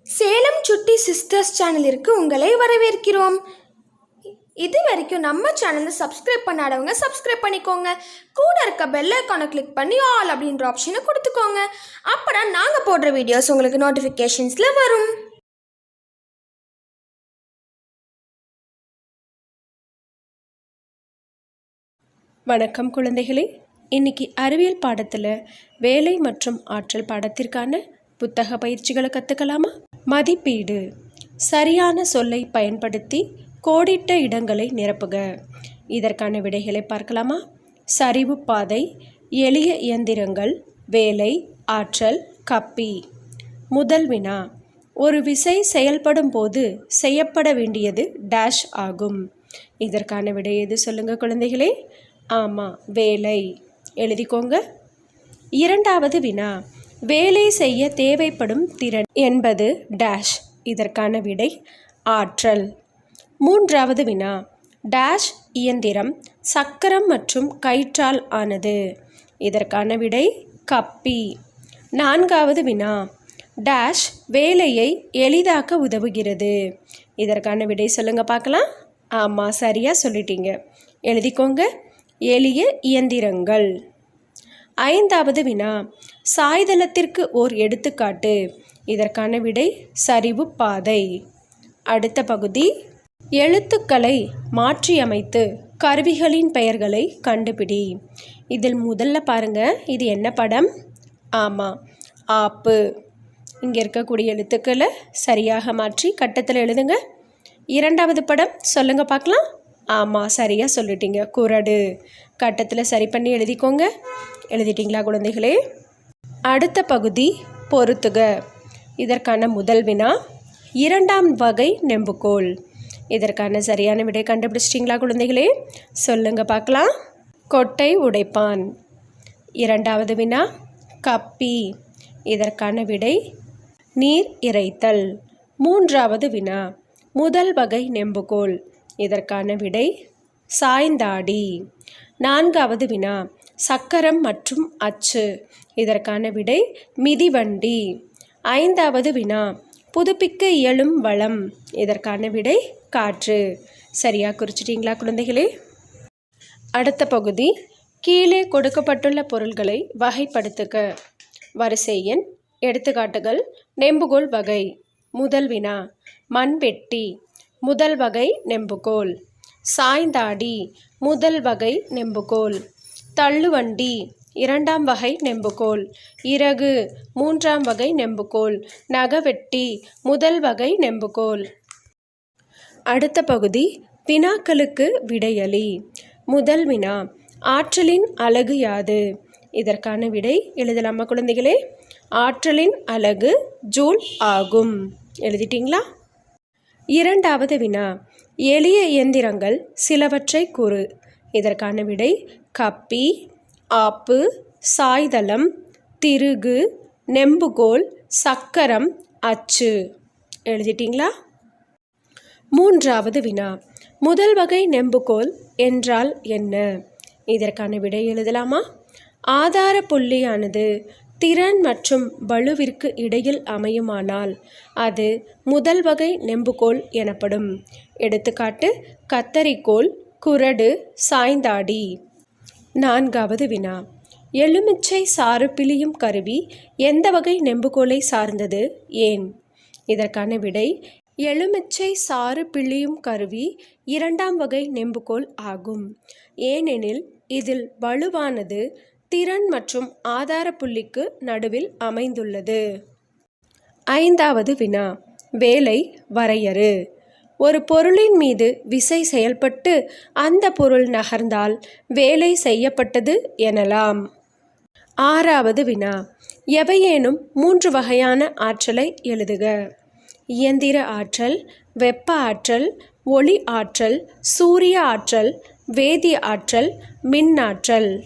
சேலம் சுட்டி சிஸ்டர்ஸ் சேனலிற்கு உங்களை வரவேற்கிறோம். இது வரைக்கும் நம்ம சேனலை சப்ஸ்கிரைப் பண்ணாதவங்க சப்ஸ்கிரைப் பண்ணிக்கோங்க. கூட இருக்க பெல் ஐகானை கிளிக் பண்ணி ஆல் அப்படின்ற ஆப்ஷனை கொடுத்துக்கோங்க. அப்பதான் நாங்கள் போடுற வீடியோஸ் உங்களுக்கு நோட்டிஃபிகேஷன்ஸில் வரும். வணக்கம் குழந்தைகளே. இன்னைக்கு அறிவியல் பாடத்தில் வேலை மற்றும் ஆற்றல் பாடத்திற்கான புத்தக பயிற்சிகளை கற்றுக்கலாமா? மதிப்பீடு. சரியான சொல்லை பயன்படுத்தி கோடிட்ட இடங்களை நிரப்புக. இதற்கான விடைகளை பார்க்கலாமா? சரிவு பாதை, எளிய இயந்திரங்கள், வேலை, ஆற்றல், கப்பி. முதல் வினா, ஒரு விசை செயல்படும் போது செய்யப்பட வேண்டியது டேஷ் ஆகும். இதற்கான விடை எது சொல்லுங்க குழந்தைகளே? ஆமாம், வேலை. எழுதிக்கோங்க. இரண்டாவது வினா, வேலை செய்ய தேவைப்படும் திறன் என்பது டேஷ். இதற்கான விடை ஆற்றல். மூன்றாவது வினா, டேஷ் இயந்திரம் சக்கரம் மற்றும் கயிற்றால் ஆனது. இதற்கான விடை கப்பி. நான்காவது வினா, டேஷ் வேலையை எளிதாக்க உதவுகிறது. இதற்கான விடை சொல்லுங்க பார்க்கலாம். ஆமாம், சரியாக சொல்லிட்டீங்க. எழுதிக்கோங்க. எளிய இயந்திரங்கள். ஐந்தாவது வினா, சாய்தளத்திற்கு ஓர் எடுத்துக்காட்டு. இதற்கான விடை சரிவு பாதை. அடுத்த பகுதி, எழுத்துக்களை மாற்றியமைத்து கருவிகளின் பெயர்களை கண்டுபிடி. இதில் முதல்ல பாருங்க, இது என்ன படம்? ஆமாம், ஆப்பு. இங்கே இருக்கக்கூடிய எழுத்துக்களை சரியாக மாற்றி கட்டத்தில் எழுதுங்க. இரண்டாவது படம் சொல்லுங்க பார்க்கலாம். ஆமாம், சரியாக சொல்லிட்டீங்க, குறடு. கட்டத்தில் சரி பண்ணி எழுதிக்கோங்க. எழுதிட்டிங்களா குழந்தைகளே? அடுத்த பகுதி, பொறுத்துக. இதற்கான முதல் வினா, இரண்டாம் வகை நெம்புகோல். இதற்கான சரியான விடை கண்டுபிடிச்சிட்டிங்களா குழந்தைகளே? சொல்லுங்க பார்க்கலாம். கொட்டை உடைப்பான். இரண்டாவது வினா, கப்பி. இதற்கான விடை நீர் இறைத்தல். மூன்றாவது வினா, முதல் வகை நெம்புகோல். இதற்கான விடை சாய்ந்தாடி. நான்காவது வினா, சக்கரம் மற்றும் அச்சு. இதற்கான விடை மிதிவண்டி. ஐந்தாவது வினா, புதுப்பிக்க இயலும் வளம். இதற்கான விடை காற்று. சரியாக குறிச்சிட்டிங்களா குழந்தைகளே? அடுத்த பகுதி, கீழே கொடுக்கப்பட்டுள்ள பொருள்களை வகைப்படுத்துக. வரிசை எண், எடுத்துக்காட்டுகள், நெம்புகோல் வகை. முதல் வினா, மண்வெட்டி முதல் வகை நெம்புகோல். சாய்ந்தாடி முதல் வகை நெம்புகோல். தள்ளுவண்டி இரண்டாம் வகை நெம்புகோல். இறகு மூன்றாம் வகை நெம்புகோல். நகவெட்டி முதல் வகை நெம்புகோல். அடுத்த பகுதி, வினாக்களுக்கு விடையளி. முதல் வினா, ஆற்றலின் அலகு யாது? இதற்கான விடை எழுதலாமா குழந்தைகளே? ஆற்றலின் அலகு ஜூல் ஆகும். எழுதிட்டிங்களா? இரண்டாவது வினா, எளிய இயந்திரங்கள் சிலவற்றை கூறு. இதற்கான விடை கப்பி, ஆப்பு, சாய்தளம், திருகு, நெம்புகோல், சக்கரம், அச்சு. எழுதிட்டிங்களா? மூன்றாவது வினா, முதல் வகை நெம்புகோல் என்றால் என்ன? இதற்கான விடை எழுதலாமா? ஆதார புள்ளியானது திறன் மற்றும் வலுவிற்கு இடையில் அமையுமானால் அது முதல் வகை நெம்புகோல் எனப்படும். எடுத்துக்காட்டு, கத்தரிக்கோல், குறடு, சாய்ந்தாடி. நான்காவது வினா, எலுமிச்சை சாறு பிழியும் கருவி எந்த வகை நெம்புகோலை சார்ந்தது? ஏன்? இதற்கான விடை எலுமிச்சை சாறு பிழியும் கருவி இரண்டாம் வகை நெம்புகோல் ஆகும். ஏனெனில் இதில் வலுவானது திறன் மற்றும் ஆதார புள்ளிக்கு நடுவில் அமைந்துள்ளது. ஐந்தாவது வினா, வேலை வரையறு. ஒரு பொருளின் மீது விசை செயல்பட்டு அந்த பொருள் நகர்ந்தால் வேலை செய்யப்பட்டது எனலாம். ஆறாவது வினா, எவையேனும் மூன்று வகையான ஆற்றலை எழுதுக. இயந்திர ஆற்றல், வெப்ப ஆற்றல், ஒளி ஆற்றல், சூரிய ஆற்றல், வேதி ஆற்றல், மின்னாற்றல்.